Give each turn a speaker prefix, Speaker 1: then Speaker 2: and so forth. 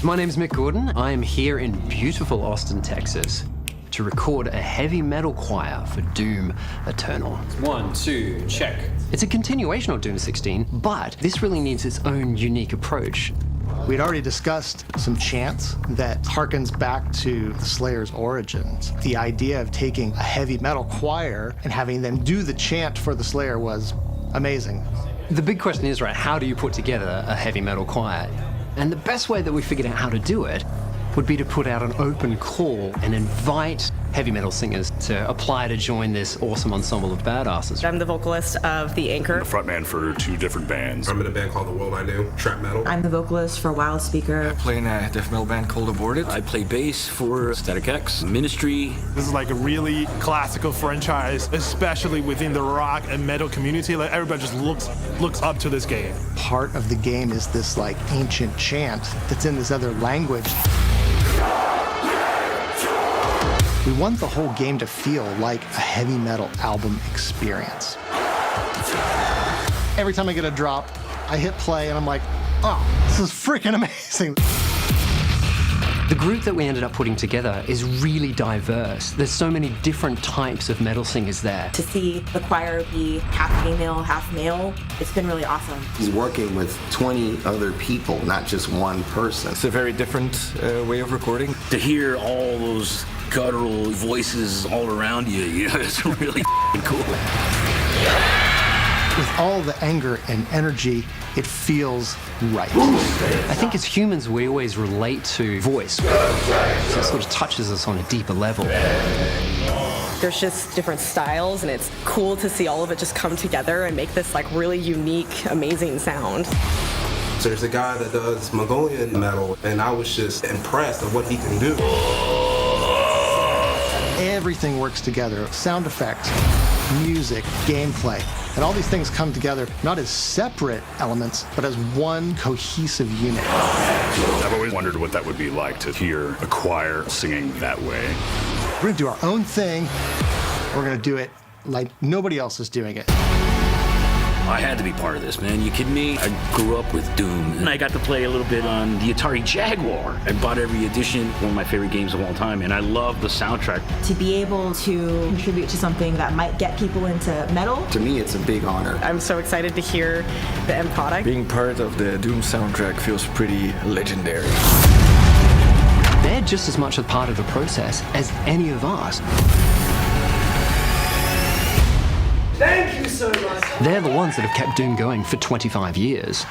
Speaker 1: My name's Mick Gordon. I am here in beautiful Austin, Texas, to record a heavy metal choir for Doom Eternal.
Speaker 2: 1, 2, check.
Speaker 1: It's a continuation of Doom 16, but this really needs its own unique approach.
Speaker 3: We'd already discussed some chants that harkens back to the Slayer's origins. The idea of taking a heavy metal choir and having them do the chant for the Slayer was amazing.
Speaker 1: The big question is, right, how do you put together a heavy metal choir? And the best way that we figured out how to do it would be to put out an open call and invite heavy metal singers to apply to join this awesome ensemble of badasses.
Speaker 4: I'm the vocalist of The Anchor.
Speaker 5: I'm the frontman for 2 different bands.
Speaker 6: I'm in a band called The World I Knew, trap metal.
Speaker 7: I'm the vocalist for Wild Speaker.
Speaker 8: I play in a death metal band called Aborted.
Speaker 5: I play bass for Static X, Ministry.
Speaker 9: This is like a really classical franchise, especially within the rock and metal community. Like everybody just looks up to this game.
Speaker 3: Part of the game is this like ancient chant that's in this other language. We want the whole game to feel like a heavy metal album experience. Every time I get a drop, I hit play and I'm like, oh, this is freaking amazing.
Speaker 1: The group that we ended up putting together is really diverse. There's so many different types of metal singers there.
Speaker 7: To see the choir be half female, half male, it's been really awesome.
Speaker 10: He's working with 20 other people, not just one person.
Speaker 8: It's a very different way of recording.
Speaker 5: To hear all those guttural voices all around you, it's really cool.
Speaker 3: With all the anger and energy, it feels right.
Speaker 1: I think as humans, we always relate to voice. So it sort of touches us on a deeper level.
Speaker 4: There's just different styles, and it's cool to see all of it just come together and make this like really unique, amazing sound.
Speaker 6: So there's a guy that does Mongolian metal, and I was just impressed at what he can do.
Speaker 3: Everything works together. Sound effects, music, gameplay, and all these things come together not as separate elements, but as one cohesive unit.
Speaker 5: I've always wondered what that would be like to hear a choir singing that way.
Speaker 3: We're gonna do our own thing. We're gonna do it like nobody else is doing it.
Speaker 5: I had to be part of this, man. You kidding me? I grew up with Doom, and I got to play a little bit on the Atari Jaguar. I bought every edition, one of my favorite games of all time, and I love the soundtrack.
Speaker 7: To be able to contribute to something that might get people into metal.
Speaker 10: To me, it's a big honor.
Speaker 4: I'm so excited to hear the end product.
Speaker 8: Being part of the Doom soundtrack feels pretty legendary.
Speaker 1: They're just as much a part of the process as any of us.
Speaker 11: Thank you so much.
Speaker 1: They're the ones that have kept Doom going for 25 years.